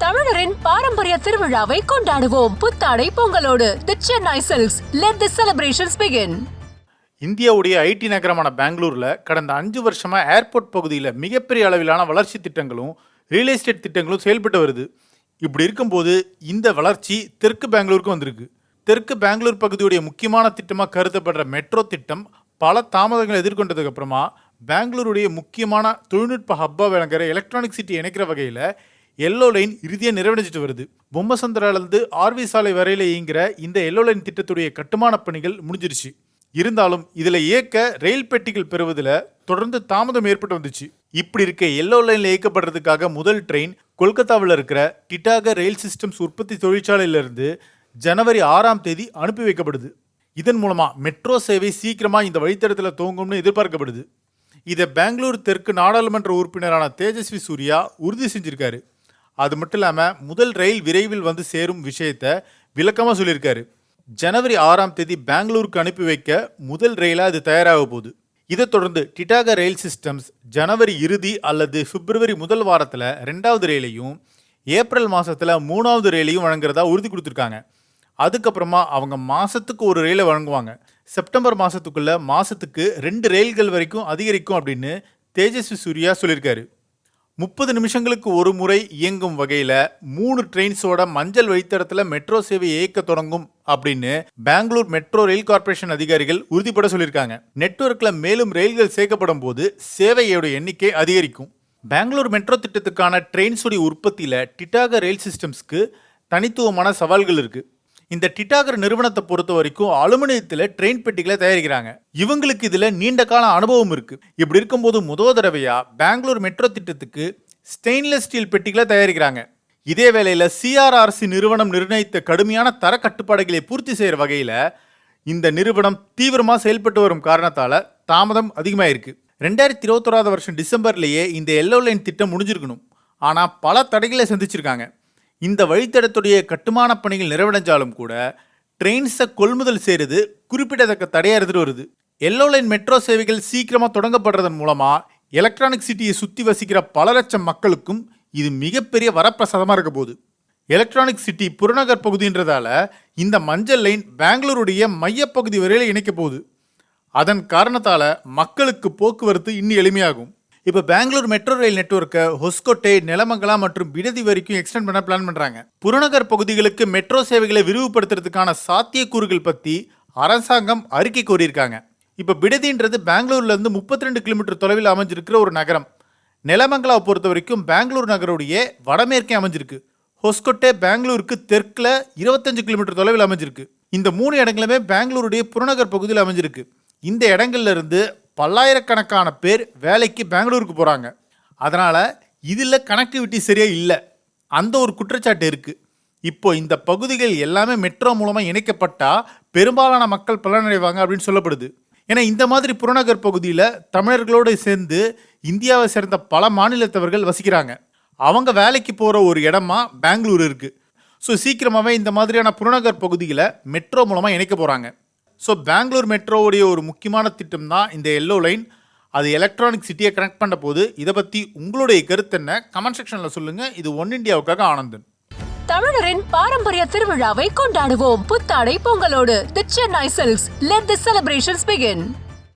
தமிழரின் பாரம்பரிய திருவிழாவை கொண்டாடுவோம் புத்தாடை பொங்கலோடு. The Chennai Silks. Let the celebrations begin. இந்தியாவுடைய ஐடி நகரமான பெங்களூரில் கடந்த 5 வருஷமா ஏர்போர்ட் பகுதியில் மிகப்பெரிய அளவிலான வளர்ச்சி திட்டங்களும் ரியல் எஸ்டேட் திட்டங்களும் செயல்பட்டு வருது. இப்படி இருக்கும்போது இந்த வளர்ச்சி தெற்கு பெங்களூருக்கு வந்திருக்கு. தெற்கு பெங்களூர் பகுதியுடைய முக்கியமான திட்டமாக கருதப்படுற மெட்ரோ திட்டம் பல தாமதங்களை எதிர்கொண்டதுக்கு அப்புறமா பெங்களூருடைய முக்கியமான தொழில்நுட்ப ஹப்பா விளங்குற எலக்ட்ரானிக் சிட்டி இணைக்கிற வகையில் எல்லோ லைன் இறுதியாக நிறைவடைஞ்சிட்டு வருது. பொம்மசந்திராலேருந்து ஆர்வி சாலை வரையில் இயங்குகிற இந்த எல்லோ லைன் திட்டத்துடைய கட்டுமான பணிகள் முடிஞ்சிருச்சு. இருந்தாலும் இதில் இயக்க ரயில் பெட்டிகள் பெறுவதில் தொடர்ந்து தாமதம் ஏற்பட்டு வந்துச்சு. இப்படி இருக்க எல்லோ லைனில் இயக்கப்படுறதுக்காக முதல் ட்ரெயின் கொல்கத்தாவில் இருக்கிற டிடாகர் ரயில் சிஸ்டம்ஸ் உற்பத்தி தொழிற்சாலையிலிருந்து ஜனவரி 6ஆம் தேதி அனுப்பி வைக்கப்படுது. இதன் மூலமாக மெட்ரோ சேவை சீக்கிரமாக இந்த வழித்தடத்தில் துவங்கும்னு எதிர்பார்க்கப்படுது. இதை பெங்களூர் தெற்கு நாடாளுமன்ற உறுப்பினரான தேஜஸ்வி சூர்யா உறுதி செஞ்சிருக்காரு. அது மட்டும் இல்லாமல் முதல் ரயில் விரைவில் வந்து சேரும் விஷயத்தை விளக்கமாக சொல்லியிருக்காரு. ஜனவரி 6ஆம் தேதி பெங்களூருக்கு அனுப்பி வைக்க முதல் ரயிலாக இது தயாராக போகுது. இதை தொடர்ந்து டிடாகர் ரயில் சிஸ்டம்ஸ் ஜனவரி இறுதி அல்லது பிப்ரவரி முதல் வாரத்தில் 2வது ரயிலையும் ஏப்ரல் மாதத்தில் 3வது ரயிலையும் வழங்குறதா உறுதி கொடுத்துருக்காங்க. அதுக்கப்புறமா அவங்க மாதத்துக்கு ஒரு ரயிலை வழங்குவாங்க. செப்டம்பர் மாதத்துக்குள்ள மாதத்துக்கு 2 ரயில்கள் வரைக்கும் அதிகரிக்கும் அப்படின்னு தேஜஸ்வி சூர்யா சொல்லியிருக்காரு. 30 நிமிஷங்களுக்கு ஒரு முறை இயங்கும் வகையில் 3 ட்ரெயின்ஸோட மஞ்சள் வழித்தடத்தில் மெட்ரோ சேவை இயக்க தொடங்கும் அப்படின்னு பெங்களூர் மெட்ரோ ரயில் கார்பரேஷன் அதிகாரிகள் உறுதிப்பட சொல்லியிருக்காங்க. நெட்வொர்க்கில் மேலும் ரயில்கள் சேர்க்கப்படும் போது சேவையோட எண்ணிக்கை அதிகரிக்கும். பெங்களூர் மெட்ரோ திட்டத்துக்கான ட்ரெயின்ஸுடைய உற்பத்தியில் டிடாகர் ரயில் சிஸ்டம்ஸ்க்கு தனித்துவமான சவால்கள் இருக்குது. இந்த டிடாகர் நிறுவனத்தை பொறுத்த வரைக்கும் அலுமினியத்தில் ட்ரெயின் பெட்டிகளை தயாரிக்கிறாங்க. இவங்களுக்கு இதில் நீண்ட கால அனுபவம் இருக்கு. இப்படி இருக்கும்போது முதல் தடவையா பெங்களூர் மெட்ரோ திட்டத்துக்கு ஸ்டெயின்லெஸ் ஸ்டீல் பெட்டிகளை தயாரிக்கிறாங்க. இதே வேளையில் சிஆர்ஆர்சி நிறுவனம் நிர்ணயித்த கடுமையான தர கட்டுப்பாடுகளை பூர்த்தி செய்கிற வகையில் இந்த நிறுவனம் தீவிரமாக செயல்பட்டு வரும் காரணத்தால் தாமதம் அதிகமாயிருக்கு. 2021 வருஷம் டிசம்பர்லேயே இந்த எல்லோ லைன் திட்டம் முடிஞ்சிருக்கணும். ஆனால் பல தடைகளை சந்திச்சிருக்காங்க. இந்த வழித்தடத்துடைய கட்டுமான பணிகள் நிறைவடைஞ்சாலும் கூட ட்ரெயின்ஸை கொள்முதல் செய்கிறது குறிப்பிடத்தக்க தடையாக இருந்துட்டு வருது. எல்லோ லைன் மெட்ரோ சேவைகள் சீக்கிரமாக தொடங்கப்படுறதன் மூலமாக எலக்ட்ரானிக் சிட்டியை சுற்றி வசிக்கிற பல லட்சம் மக்களுக்கும் இது மிகப்பெரிய வரப்பிரசாதமாக இருக்க போகுது. எலக்ட்ரானிக் சிட்டி புறநகர் பகுதின்றதால இந்த மஞ்சள் லைன் பெங்களூருடைய மையப்பகுதி வரையில் இணைக்க போகுது. அதன் காரணத்தால் மக்களுக்கு போக்குவரத்து இன்னும் எளிமையாகும். இப்போ பெங்களூர் மெட்ரோ ரயில் நெட்வொர்க்கை ஹொஸ்கோட்டை, நிலமங்கலா மற்றும் பிடதி வரைக்கும் எக்ஸ்டெண்ட் பண்ண பிளான் பண்ணுறாங்க. புறநகர் பகுதிகளுக்கு மெட்ரோ சேவைகளை விரிவுபடுத்துறதுக்கான சாத்தியக்கூறுகள் பற்றி அரசாங்கம் அறிக்கை கோரியிருக்காங்க. இப்போ பிடதின்றது பெங்களூர்லேருந்து 32 கிலோமீட்டர் தொலைவில் அமைஞ்சிருக்கிற ஒரு நகரம். நிலமங்கலாவை பொறுத்த வரைக்கும் பெங்களூர் நகருடைய வடமேற்கே அமைஞ்சிருக்கு. ஹொஸ்கோட்டை பெங்களூருக்கு தெற்கில் 25 கிலோமீட்டர் தொலைவில் அமைஞ்சிருக்கு. இந்த 3 இடங்களுமே பெங்களூருடைய புறநகர் பகுதியில் அமைஞ்சிருக்கு. இந்த இடங்கள்ல இருந்து பல்லாயிரக்கணக்கான பேர் வேலைக்கு பெங்களூருக்கு போகிறாங்க. அதனால் இதில் கனெக்டிவிட்டி சரியாக இல்லை, அந்த ஒரு குற்றச்சாட்டு இருக்குது. இப்போ இந்த பகுதிகள் எல்லாமே மெட்ரோ மூலமாக இணைக்கப்பட்டால் பெரும்பாலான மக்கள் பலனடைவாங்க அப்படின்னு சொல்லப்படுது. ஏன்னா இந்த மாதிரி புறநகர் பகுதியில் தமிழர்களோடு சேர்ந்து இந்தியாவை சேர்ந்த பல மாநிலத்தவர்கள் வசிக்கிறாங்க. அவங்க வேலைக்கு போகிற ஒரு இடமா பெங்களூர் இருக்குது. ஸோ சீக்கிரமாகவே இந்த மாதிரியான புறநகர் பகுதிகளை மெட்ரோ மூலமாக இணைக்க போகிறாங்க. ஸோ பெங்களூர் மெட்ரோவுடைய ஒரு முக்கியமான திட்டம் தான் இந்த எல்லோ லைன். அது எலக்ட்ரானிக் சிட்டியை கனெக்ட் பண்ண போது. இதை பற்றி உங்களுடைய கருத்து என்ன? கமெண்ட் செக்ஷனில் சொல்லுங்கள். இது ஒன் இண்டியாவுக்காக ஆனந்தன். தமிழரின் பாரம்பரிய திருவிழாவை கொண்டாடுவோம் புத்தாடை பொங்கலோடு. The Chennai Silks. Let the celebrations begin.